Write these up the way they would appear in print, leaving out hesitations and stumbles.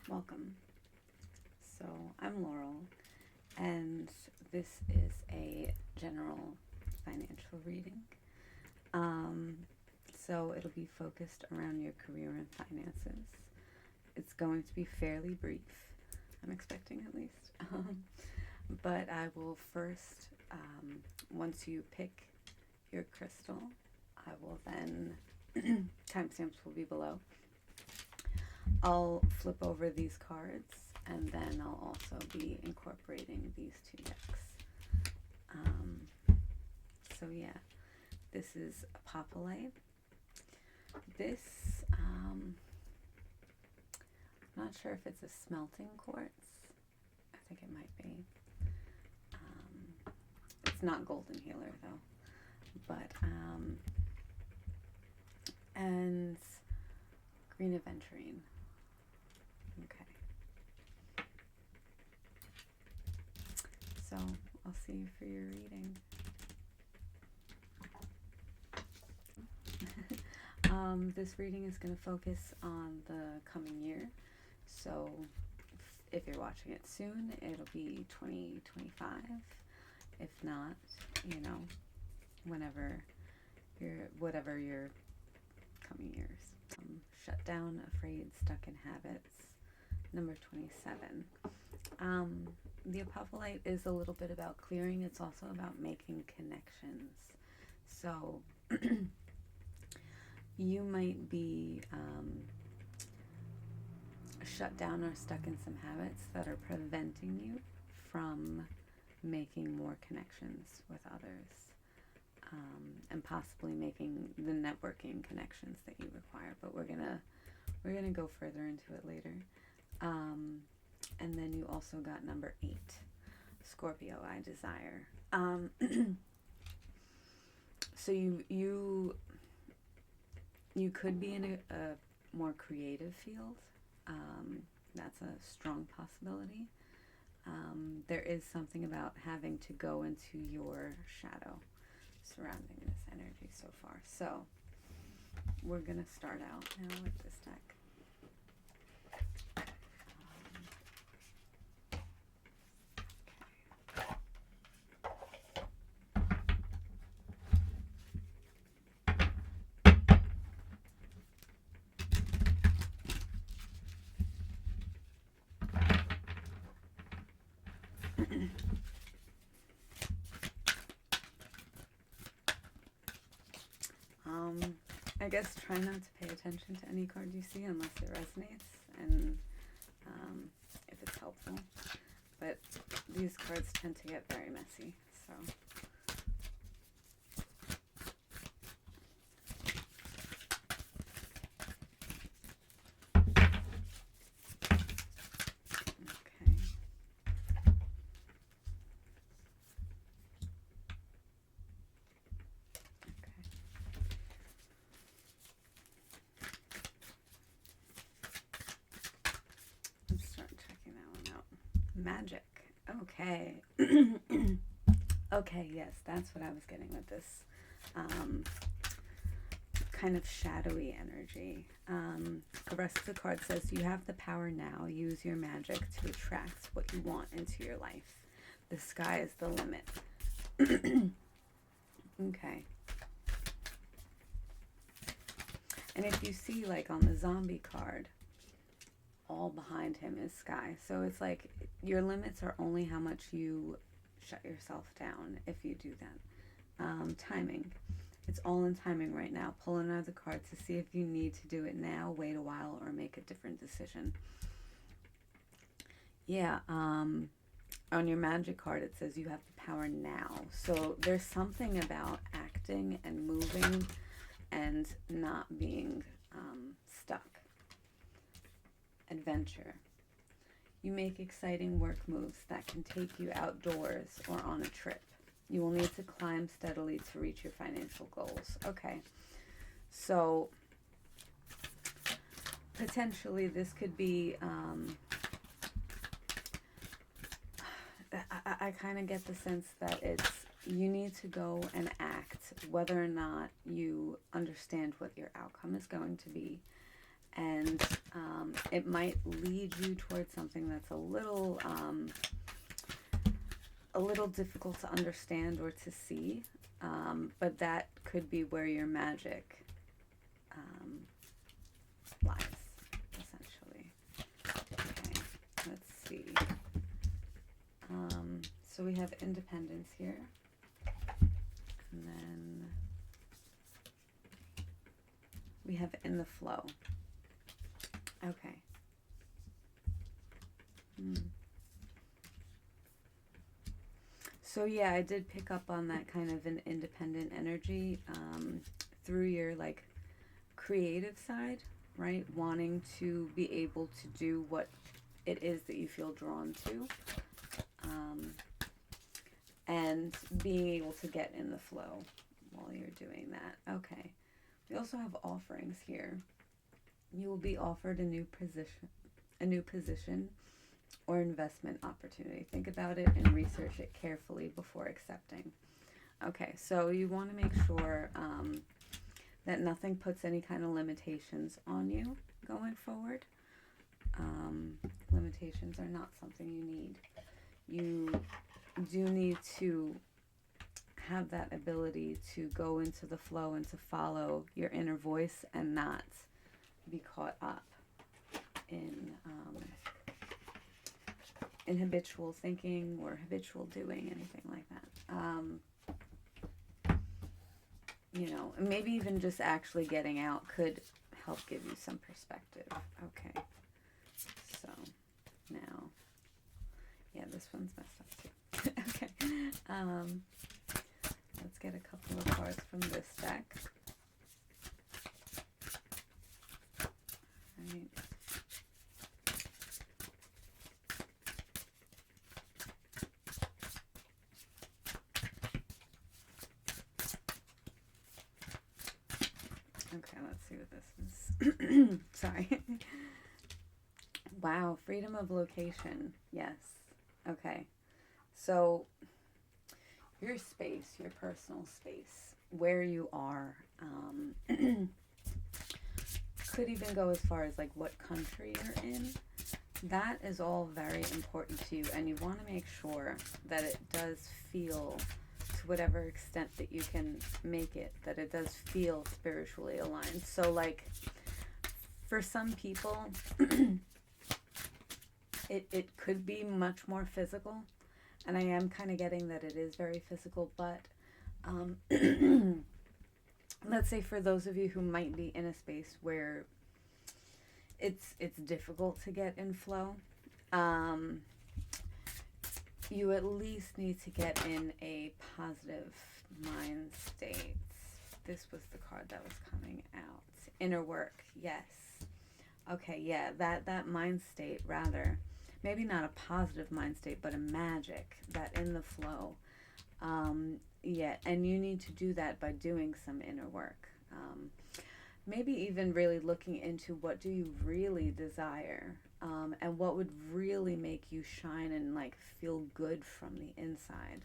Welcome. So I'm Laurel, and this is a general financial reading. So it'll be focused around your career and finances. It's going to be fairly brief, I'm expecting at least. But I will first, once you pick your crystal, I will then, timestamps will be below. I'll flip over these cards, and then I'll also be incorporating these two decks. So yeah, this is Apophyllite. This, I'm not sure if it's a smelting quartz. I think it might be. It's not golden healer though. But, and green Aventurine. Okay. So I'll see you for your reading. This reading is going to focus on the coming year. So if you're watching it soon, it'll be 2025. If not, you know, whatever your coming years. Shut down, afraid, stuck in habits. Number 27. The Apophyllite is a little bit about clearing. It's also about making connections. So you might be shut down or stuck in some habits that are preventing you from making more connections with others, and possibly making the networking connections that you require. But we're gonna go further into it later. And then you also got number 8, Scorpio, I desire. So you could be in a more creative field. That's a strong possibility. There is something about having to go into your shadow surrounding this energy so far. So we're going to start out now with this deck. I guess try not to pay attention to any card you see unless it resonates and if it's helpful. But these cards tend to get very messy, so. Magic. Okay. Okay, yes, that's what I was getting with this kind of shadowy energy. The rest of the card says, you have the power now. Use your magic to attract what you want into your life. The sky is the limit. Okay. And if you see, like on the zombie card, all behind him is sky. So it's like your limits are only how much you shut yourself down if you do that. Timing. It's all in timing right now. Pull another card to see if you need to do it now, wait a while, or make a different decision. Yeah, on your magic card it says you have the power now. So there's something about acting and moving and not being stuck. Adventure. You make exciting work moves that can take you outdoors or on a trip. You will need to climb steadily to reach your financial goals. Okay, so potentially this could be, I kind of get the sense that it's, you need to go and act whether or not you understand what your outcome is going to be. and it might lead you towards something that's a little difficult to understand or to see, but that could be where your magic lies, essentially. Okay, let's see. So we have independence here, and then we have in the flow. Okay. So yeah, I did pick up on that kind of an independent energy through your like creative side, right? Wanting to be able to do what it is that you feel drawn to, and being able to get in the flow while you're doing that. Okay. We also have offerings here. You will be offered a new position or investment opportunity. Think about it and research it carefully before accepting. Okay, so you want to make sure that nothing puts any kind of limitations on you going forward. Limitations are not something you need. You do need to have that ability to go into the flow and to follow your inner voice and not be caught up in habitual thinking or habitual doing, anything like that. You know, and maybe even just actually getting out could help give you some perspective. Okay, so now, yeah, this one's messed up too. Okay, let's get a couple of cards from this deck. Right. Okay, let's see what this is. Sorry. Wow, freedom of location. Yes. Okay. So your space, your personal space, where you are, could even go as far as like what country you're in. That is all very important to you, and you want to make sure that it does feel, to whatever extent that you can make it, that it does feel spiritually aligned. So like for some people it could be much more physical, and I am kind of getting that it is very physical, but let's say for those of you who might be in a space where it's difficult to get in flow, you at least need to get in a positive mind state. This was the card that was coming out. Inner work, yes. Okay, yeah, that mind state, rather. Maybe not a positive mind state, but a magic, that in the flow. Yeah, and you need to do that by doing some inner work. Maybe even really looking into what do you really desire, and what would really make you shine and like feel good from the inside.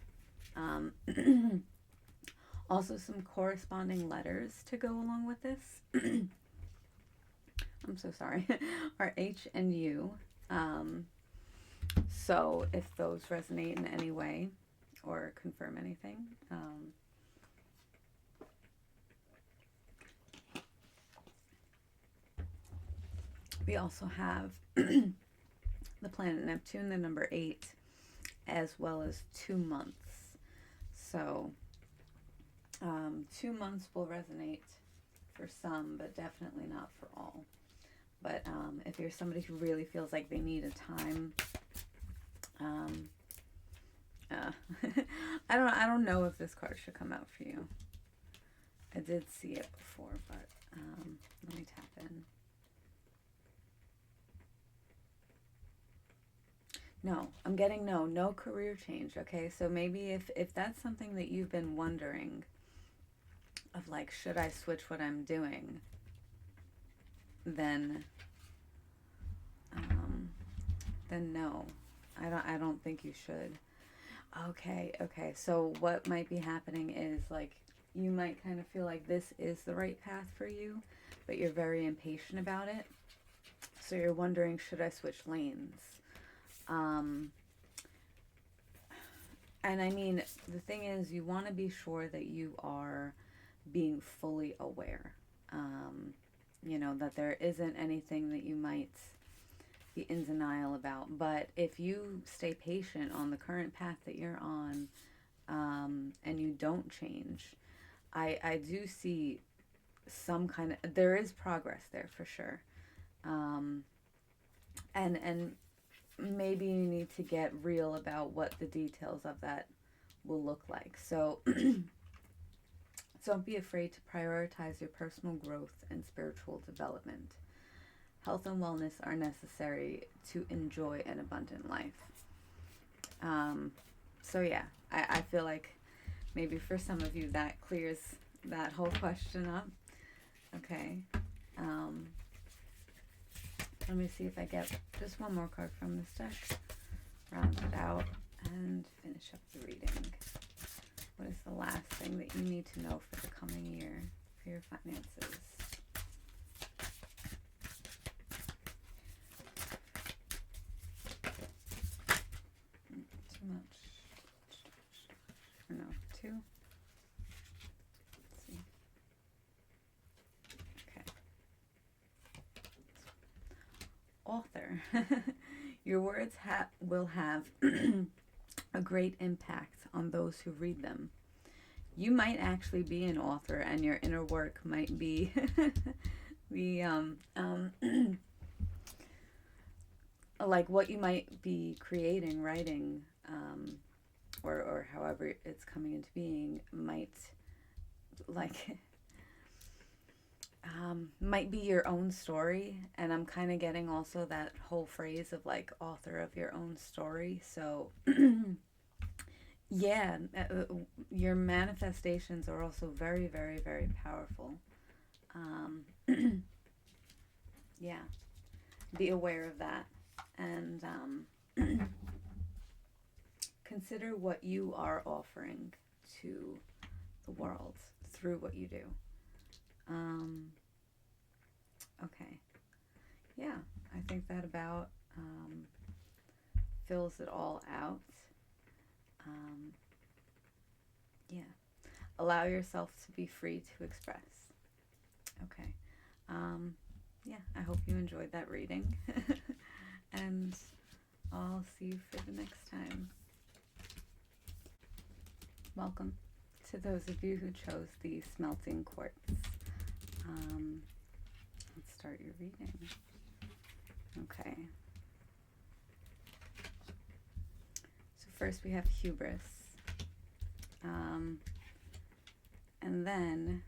Also some corresponding letters to go along with this. I'm so sorry. Are H and U. So if those resonate in any way or confirm anything, we also have the planet Neptune, the number 8, as well as 2 months. So 2 months will resonate for some, but definitely not for all. But if you're somebody who really feels like they need a time, I don't know if this card should come out for you. I did see it before, but let me tap in. No, I'm getting no career change. Okay, so maybe if that's something that you've been wondering, of like, should I switch what I'm doing, then no, I don't think you should. Okay, so what might be happening is like you might kind of feel like this is the right path for you, but you're very impatient about it. So you're wondering, should I switch lanes? And I mean, the thing is, you want to be sure that you are being fully aware. That there isn't anything that you might be in denial about. But if you stay patient on the current path that you're on, and you don't change, I do see some kind of, there is progress there for sure. And maybe you need to get real about what the details of that will look like. So don't be afraid to prioritize your personal growth and spiritual development. Health and wellness are necessary to enjoy an abundant life. So yeah, I feel like maybe for some of you that clears that whole question up. Okay. Let me see if I get just one more card from this deck, round it out, and finish up the reading. What is the last thing that you need to know for the coming year for your finances? Too much. Or no, two. Let's see. Okay. Author. Your words will have a great impact on those who read them. You might actually be an author, and your inner work might be like what you might be creating, writing, or however it's coming into being might might be your own story. And I'm kind of getting also that whole phrase of like author of your own story. So yeah, your manifestations are also very, very, very powerful. Yeah, be aware of that, and consider what you are offering to the world through what you do. Okay, yeah, I think that about fills it all out. Yeah, allow yourself to be free to express. Okay, yeah, I hope you enjoyed that reading, and I'll see you for the next time. Welcome to those of you who chose the Smelting Quartz. Let's start your reading. Okay. So first we have hubris. And then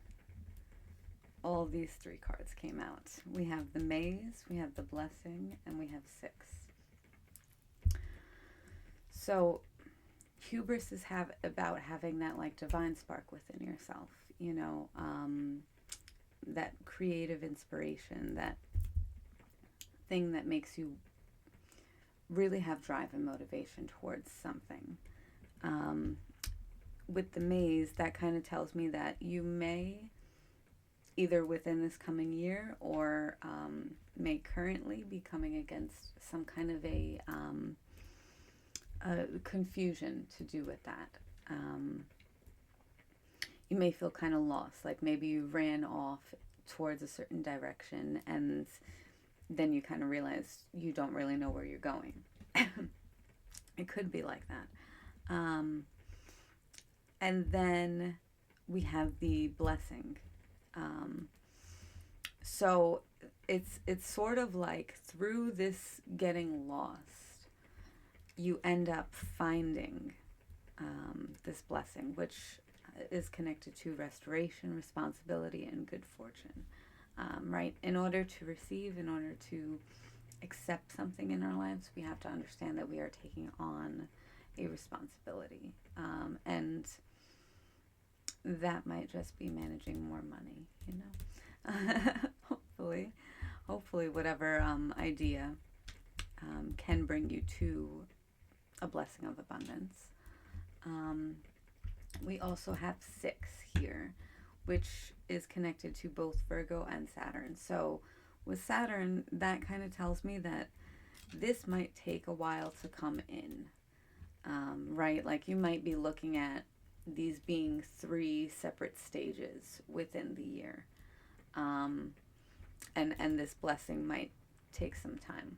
all of these three cards came out. We have the maze, we have the blessing, and we have 6. So hubris is about having that like divine spark within yourself, that creative inspiration, that thing that makes you really have drive and motivation towards something. With the maze, that kind of tells me that you may, either within this coming year or may currently be coming against some kind of a confusion to do with that. You may feel kind of lost, like maybe you ran off towards a certain direction and then you kind of realize you don't really know where you're going. It could be like that. And then we have the blessing. So it's sort of like through this getting lost, you end up finding this blessing, which is connected to restoration, responsibility, and good fortune. Right? In order to receive, in order to accept something in our lives, we have to understand that we are taking on a responsibility. And that might just be managing more money, hopefully whatever idea can bring you to a blessing of abundance. We also have 6 here, which is connected to both Virgo and Saturn. So with Saturn, that kind of tells me that this might take a while to come in, right? Like you might be looking at these being 3 separate stages within the year. And this blessing might take some time.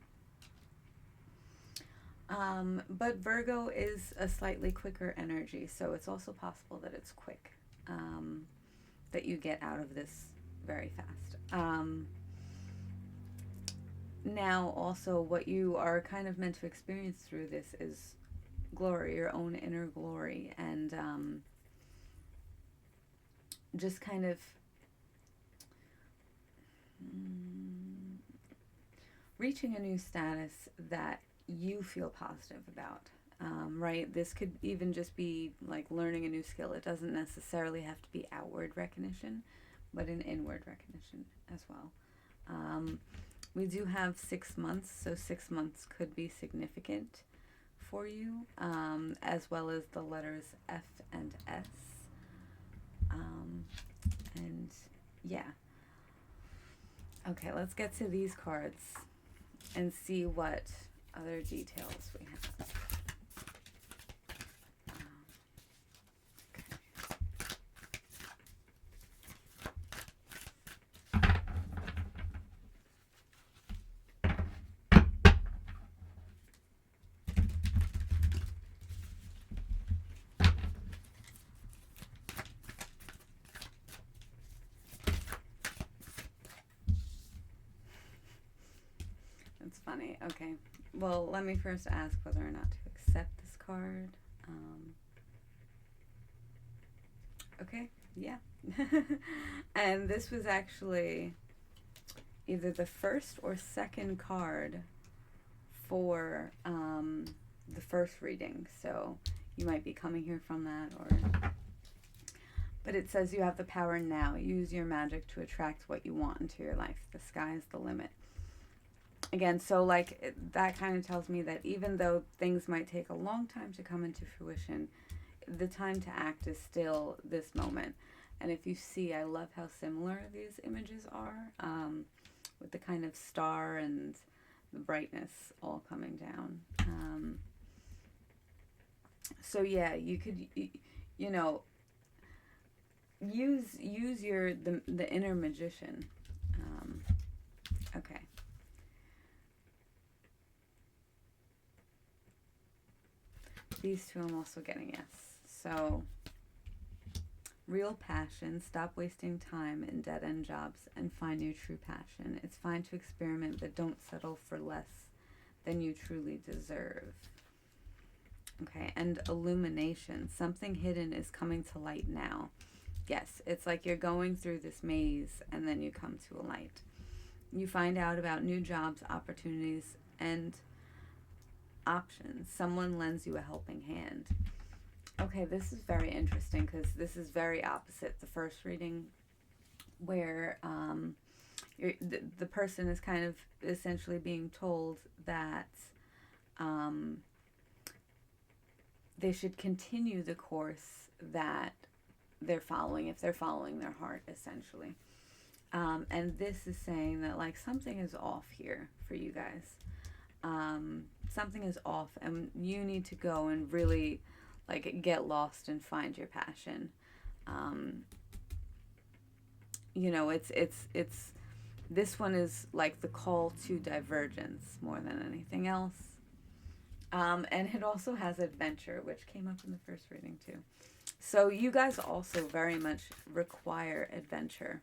But Virgo is a slightly quicker energy, so it's also possible that it's quick, that you get out of this very fast. Now, also, what you are kind of meant to experience through this is glory, your own inner glory, and just kind of reaching a new status that you feel positive about, right? This could even just be like learning a new skill. It doesn't necessarily have to be outward recognition, but an inward recognition as well. We do have 6 months, so 6 months could be significant for you, as well as the letters F and S. And yeah. Okay, let's get to these cards and see what other details we have. That's funny. Okay. Well, let me first ask whether or not to accept this card. Okay. Yeah. And this was actually either the first or second card for the first reading. So you might be coming here from that, or... But it says you have the power now. Use your magic to attract what you want into your life. The sky is the limit. Again, so like that kind of tells me that even though things might take a long time to come into fruition, the time to act is still this moment. And if you see, I love how similar these images are, with the kind of star and the brightness all coming down. So yeah, you could, you know, use your the inner magician. Okay. These two I'm also getting yes. So, real passion, stop wasting time in dead-end jobs and find your true passion. It's fine to experiment, but don't settle for less than you truly deserve. Okay, and illumination, something hidden is coming to light now. Yes, it's like you're going through this maze and then you come to a light. You find out about new jobs, opportunities, and options. Someone lends you a helping hand. Okay, this is very interesting because this is very opposite the first reading, where the person is kind of essentially being told that they should continue the course that they're following, if they're following their heart, essentially. And this is saying that like something is off here for you guys. Something is off and you need to go and really like get lost and find your passion. You know, it's this one is like the call to divergence more than anything else. And it also has adventure, which came up in the first reading too. So you guys also very much require adventure.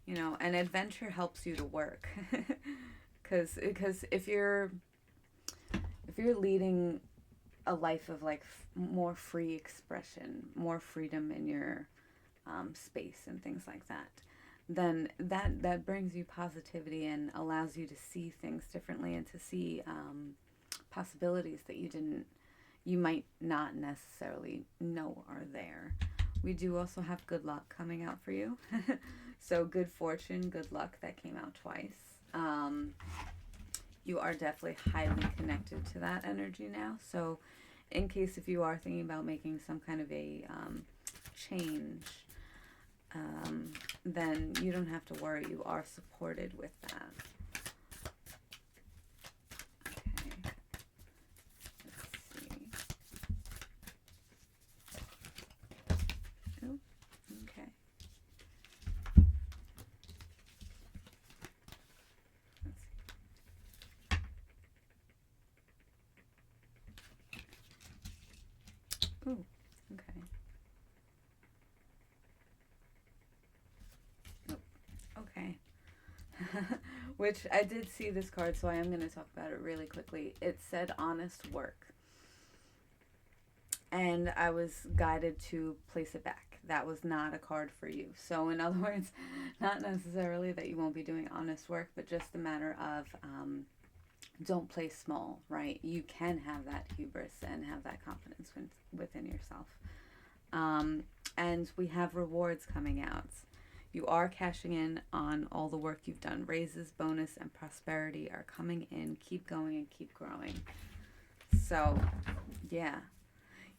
You know, and adventure helps you to work, because if you're leading a life of like more free expression, more freedom in your space and things like that, then that brings you positivity and allows you to see things differently and to see possibilities that you might not necessarily know are there. We do also have good luck coming out for you. So good fortune, good luck, that came out twice. you are definitely highly connected to that energy now. So in case if you are thinking about making some kind of a change, then you don't have to worry. You are supported with that. Okay. Let's see. Oh, okay. Let's see. Ooh, okay. Okay. Which I did see this card, so I am going to talk about it really quickly. It said honest work. And I was guided to place it back. That was not a card for you. So in other words, not necessarily that you won't be doing honest work, but just a matter of don't play small, right? You can have that hubris and have that confidence within yourself. And we have rewards coming out. You are cashing in on all the work you've done. Raises, bonus, and prosperity are coming in. Keep going and keep growing. So, yeah.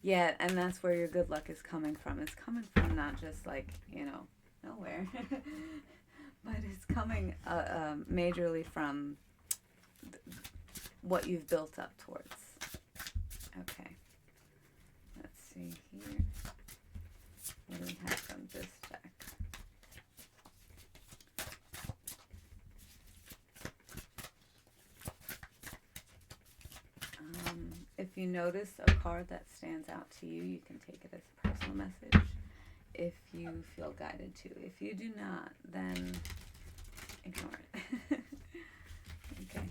Yeah, and that's where your good luck is coming from. It's coming from not just like, nowhere. But it's coming majorly from what you've built up towards. Okay. Let's see here. What do we have from this deck? If you notice a card that stands out to you, you can take it as a personal message if you feel guided to. If you do not, then ignore it. Okay.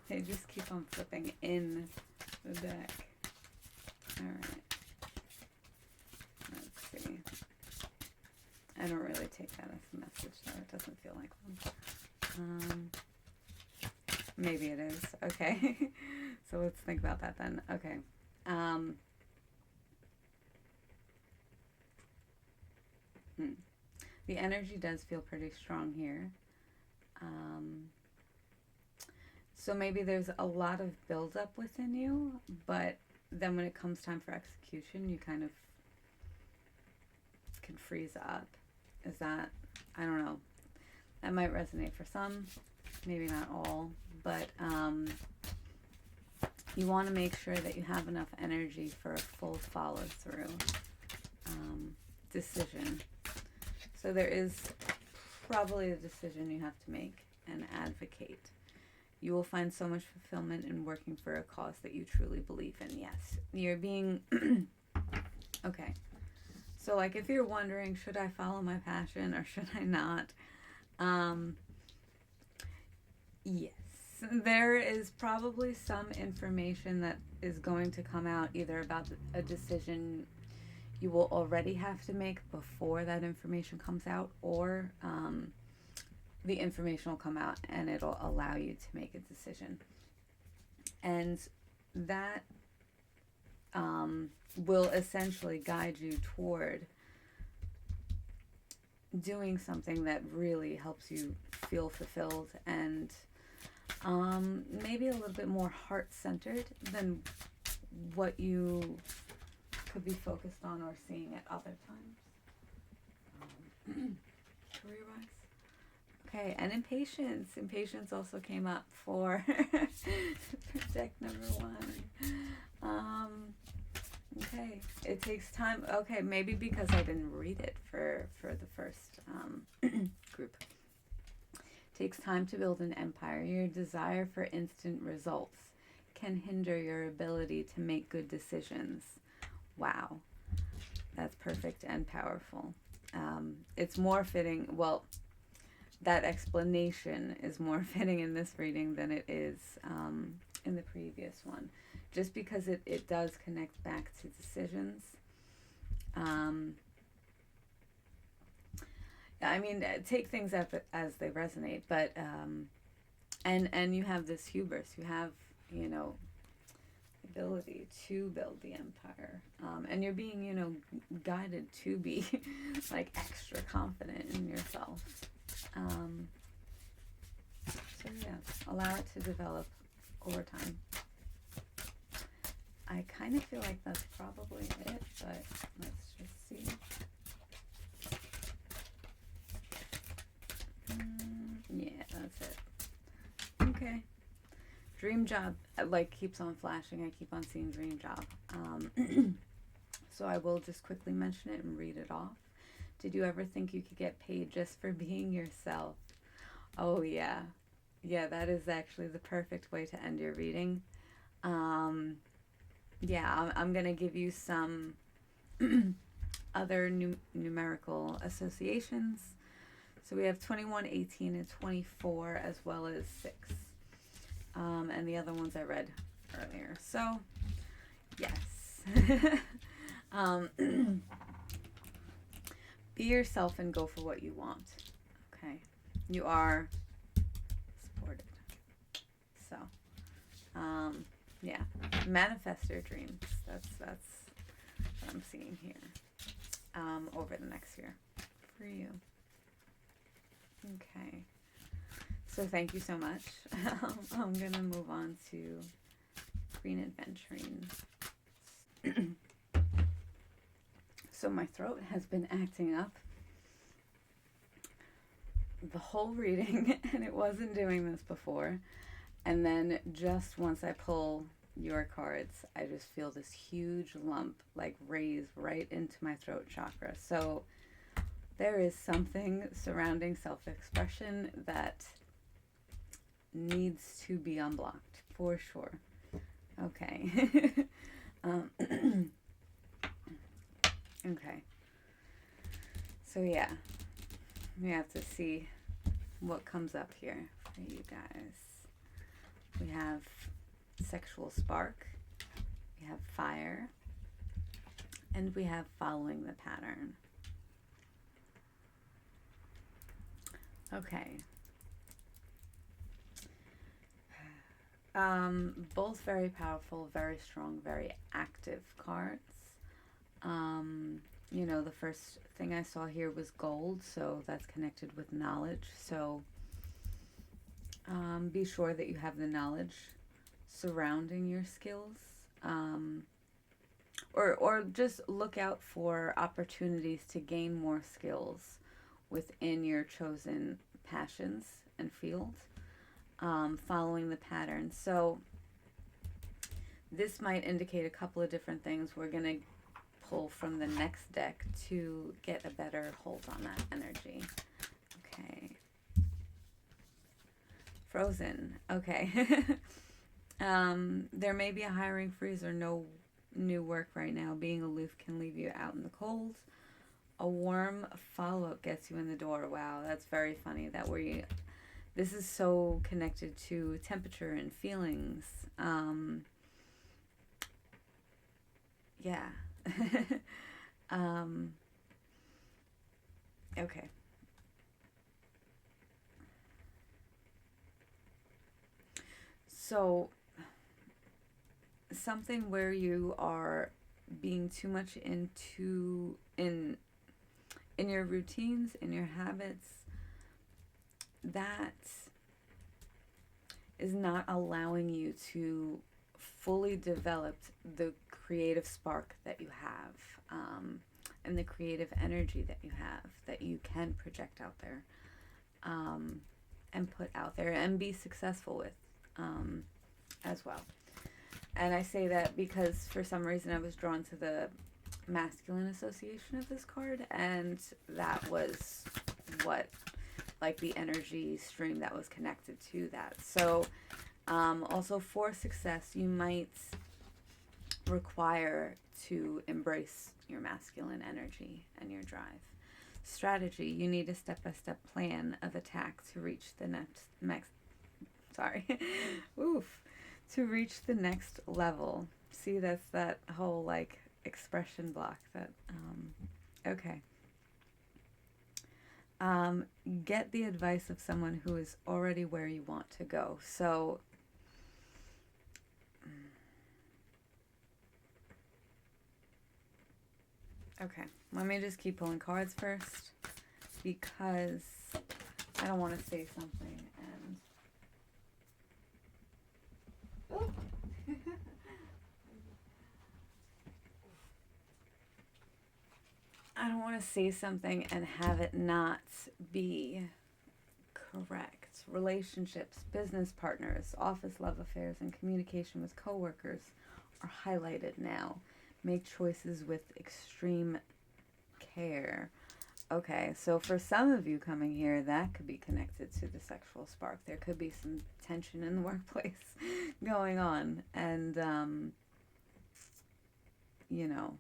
They just keep on flipping in the deck. Alright. Let's see. I don't really take that as a message, though. It doesn't feel like one. Maybe it is. Okay. So let's think about that then. Okay. The energy does feel pretty strong here. So maybe there's a lot of buildup within you, but then when it comes time for execution, you kind of can freeze up. Is that, I don't know. That might resonate for some, maybe not all, but you want to make sure that you have enough energy for a full follow-through decision. So there is probably a decision you have to make and advocate. You will find so much fulfillment in working for a cause that you truly believe in. Yes, you're being... Okay. So, like, if you're wondering, should I follow my passion or should I not? Yes. There is probably some information that is going to come out either about a decision you will already have to make before that information comes out, or the information will come out and it'll allow you to make a decision. And that will essentially guide you toward doing something that really helps you feel fulfilled and maybe a little bit more heart-centered than what you could be focused on or seeing at other times. Career-wise. Okay, and impatience. Impatience also came up for deck number 1. Okay, it takes time. Okay, maybe because I didn't read it for the first group. Takes time to build an empire. Your desire for instant results can hinder your ability to make good decisions. Wow, that's perfect and powerful. It's more fitting, well, that explanation is more fitting in this reading than it is in the previous one, just because it does connect back to decisions. I mean, take things as they resonate, but and you have this hubris. You have, you know, ability to build the empire, and you're being, you know, guided to be like extra confident in yourself. So yeah, allow it to develop over time. I kind of feel like that's probably it, but let's just see. Yeah, that's it. Okay. Dream job, like, keeps on flashing. I keep on seeing dream job. So I will just quickly mention it and read it off. Did you ever think you could get paid just for being yourself? Oh, yeah. Yeah, that is actually the perfect way to end your reading. Yeah, I'm going to give you some other numerical associations. So we have 21, 18, and 24, as well as 6. And the other ones I read earlier. So, yes. Be yourself and go for what you want. Okay. You are supported. So, yeah. Manifest your dreams. That's what I'm seeing here. Over the next year for you. Okay. So thank you so much. I'm going to move on to Green Aventurine. So my throat has been acting up the whole reading, and it wasn't doing this before. And then just once I pull your cards, I just feel this huge lump like raise right into my throat chakra. So there is something surrounding self-expression that needs to be unblocked for sure. Okay. Okay. So yeah, we have to see what comes up here for you guys. We have sexual spark, we have fire, and we have following the pattern. Okay. Both very powerful, very strong, very active cards. You know, the first thing I saw here was gold, so that's connected with knowledge. So be sure that you have the knowledge surrounding your skills, or just look out for opportunities to gain more skills within your chosen passions and field, following the pattern. So this might indicate a couple of different things. We're going to pull from the next deck to get a better hold on that energy. Okay. Frozen. Okay. There may be a hiring freeze or no new work right now. Being aloof can leave you out in the cold. A warm follow-up gets you in the door. Wow, that's very funny that this is so connected to temperature and feelings. Yeah. Okay. So something where you are being too much in your routines, in your habits, that is not allowing you to fully develop the creative spark that you have, and the creative energy that you have, that you can project out there, and put out there and be successful with, as well. And I say that because for some reason I was drawn to the masculine association of this card, and that was what, like, the energy stream that was connected to that. So also for success, you might require to embrace your masculine energy and your drive. Strategy, you need a step-by-step plan of attack to reach the to reach the next level. See, that's that whole, like, expression block that, okay. get the advice of someone who is already where you want to go. So okay, let me just keep pulling cards first, because I don't want to say something and I don't want to say something and have it not be correct. Relationships, business partners, office love affairs, and communication with coworkers are highlighted now. Make choices with extreme care. Okay, so for some of you coming here, that could be connected to the sexual spark. There could be some tension in the workplace going on. And, you know,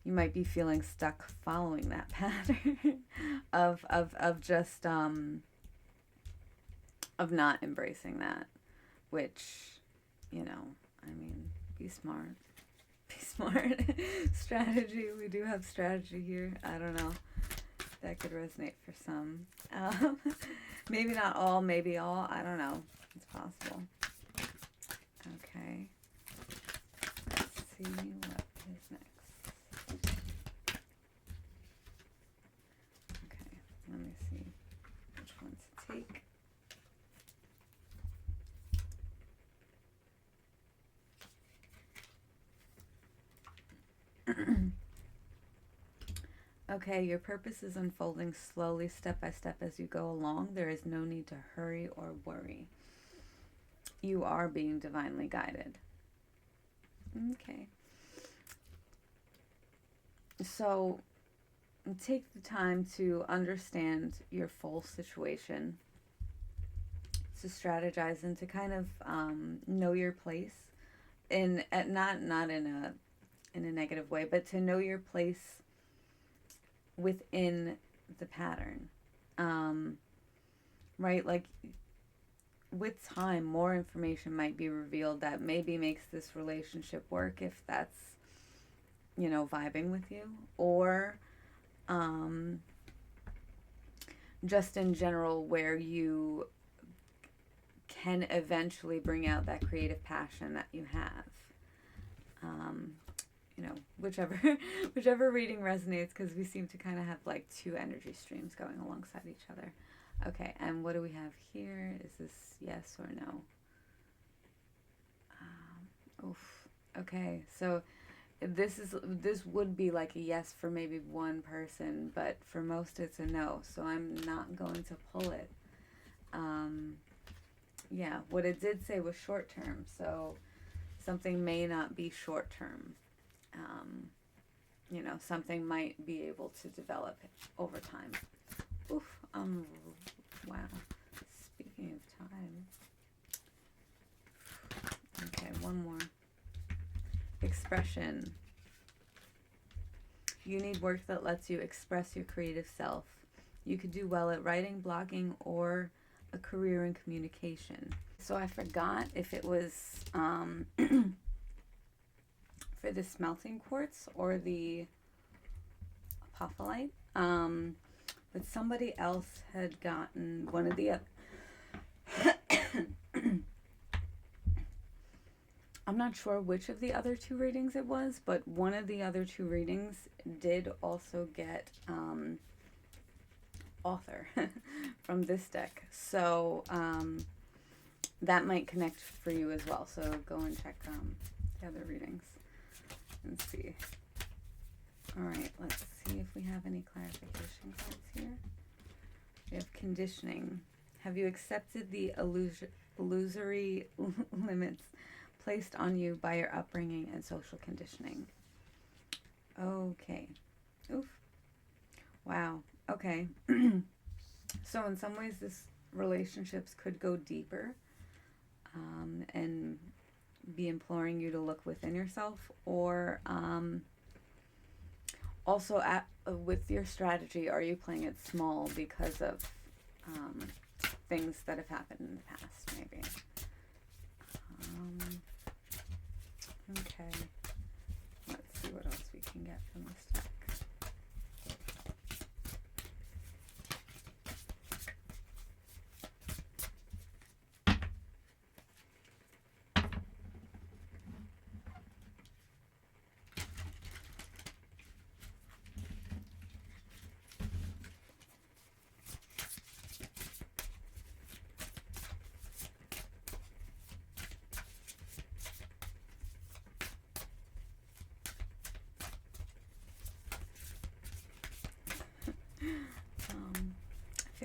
you might be feeling stuck following that pattern of just, of not embracing that, which, you know, I mean, be smart. Be smart. Strategy. We do have strategy here. I don't know. That could resonate for some. Maybe not all, maybe all. I don't know. It's possible. Okay. Let's see what is next. Okay. Let me see which one to take. Okay, your purpose is unfolding slowly, step by step as you go along. There is no need to hurry or worry. You are being divinely guided. Okay. So, take the time to understand your full situation, to strategize, and to kind of know your place in not in a negative way, but to know your place within the pattern. Right? Like, with time, more information might be revealed that maybe makes this relationship work, if that's, you know, vibing with you, or just in general, where you can eventually bring out that creative passion that you have. You know, whichever reading resonates, because we seem to kind of have like two energy streams going alongside each other. Okay, and what do we have here? Is this yes or no? Oof. Okay, so this would be like a yes for maybe one person, but for most it's a no. So I'm not going to pull it. Yeah, what it did say was short term, so something may not be short term. You know, something might be able to develop over time. Oof. Wow. Speaking of time. Okay, one more. Expression. You need work that lets you express your creative self. You could do well at writing, blogging, or a career in communication. So I forgot if it was for the Smelting Quartz or the Apophyllite. But somebody else had gotten one of the I'm not sure which of the other two readings it was, but one of the other two readings did also get author from this deck. So that might connect for you as well. So go and check the other readings and see. All right, let's see if we have any clarification cards here. We have conditioning. Have you accepted the illusory limits placed on you by your upbringing and social conditioning? Okay. Oof. Wow. Okay. So in some ways, this relationships could go deeper and be imploring you to look within yourself, or also with your strategy, are you playing it small because of things that have happened in the past, maybe? Okay. Let's see what else we can get from this deck.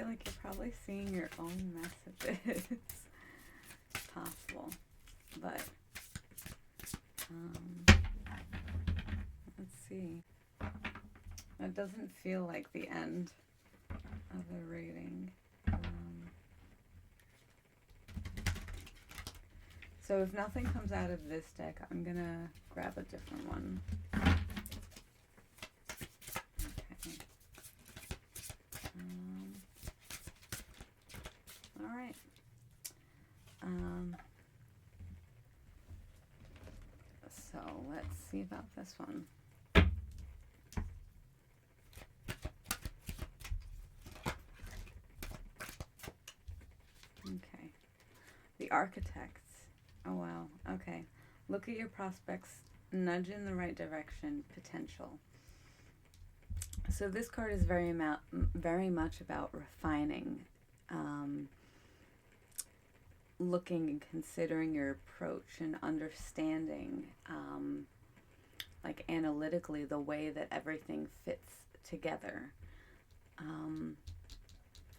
feel like you're probably seeing your own messages. It's possible. But, let's see. It doesn't feel like the end of the reading. So if nothing comes out of this deck, I'm going to grab a different one. Okay. All right. So let's see about this one. Okay. The Architects. Oh, wow. Okay. Look at your prospects. Nudge in the right direction. Potential. So this card is very much about refining, looking and considering your approach and understanding, like analytically, the way that everything fits together.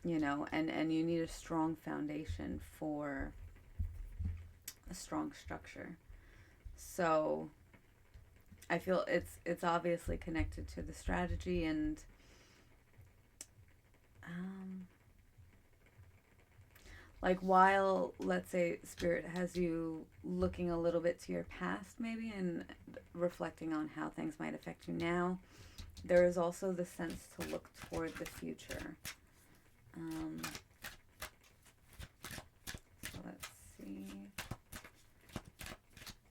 You know, and you need a strong foundation for a strong structure. So I feel it's obviously connected to the strategy, and like while, let's say, Spirit has you looking a little bit to your past maybe and reflecting on how things might affect you now, there is also the sense to look toward the future. So let's see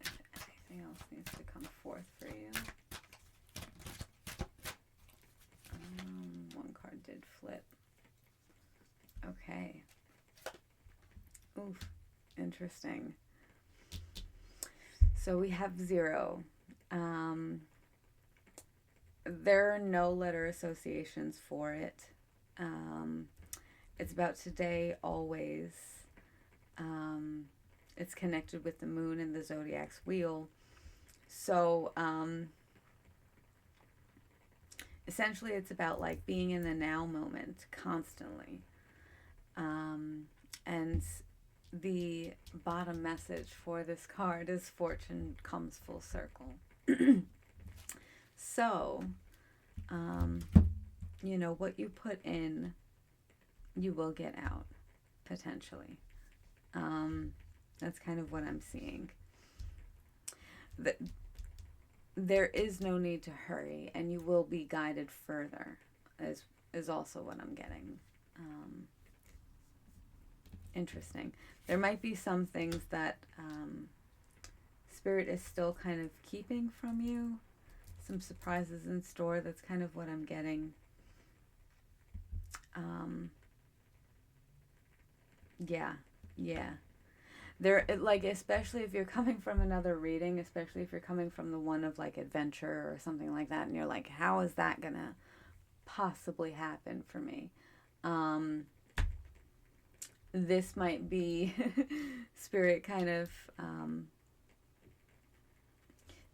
if anything else needs to come forth for you. One card did flip. Okay. Oof, interesting. So we have 0. There are no letter associations for it. It's about today, always. It's connected with the moon and the zodiac's wheel. So essentially it's about like being in the now moment constantly. And the bottom message for this card is fortune comes full circle. So, you know, what you put in, you will get out, potentially. That's kind of what I'm seeing. There is no need to hurry, and you will be guided further, is also what I'm getting. Interesting. There might be some things that Spirit is still kind of keeping from you. Some surprises in store. That's kind of what I'm getting. Yeah. There, like, especially if you're coming from another reading, especially if you're coming from the one of like adventure or something like that, and you're like, how is that gonna possibly happen for me? This might be Spirit kind of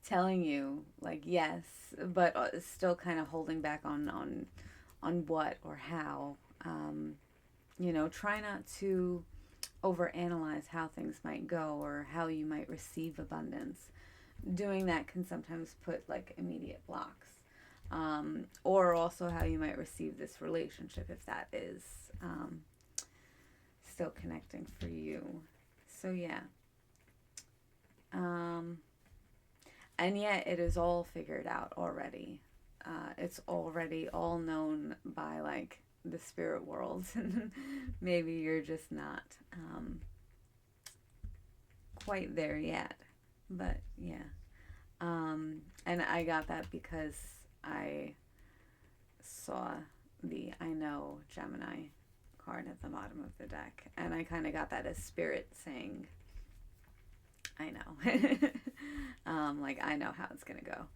telling you like yes, but still kind of holding back on what or how. You know, try not to overanalyze how things might go or how you might receive abundance. Doing that can sometimes put like immediate blocks. Or also how you might receive this relationship if that is still connecting for you. So yeah. And yet it is all figured out already. It's already all known by like the spirit world. Maybe you're just not quite there yet. But yeah. And I got that because I saw the I know Gemini card at the bottom of the deck. And I kind of got that as Spirit saying, I know. Like, I know how it's going to go.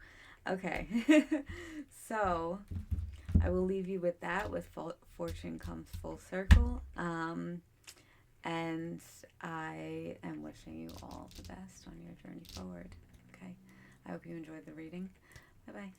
Okay. So, I will leave you with that, with fortune comes full circle. And I am wishing you all the best on your journey forward. Okay. I hope you enjoyed the reading. Bye-bye.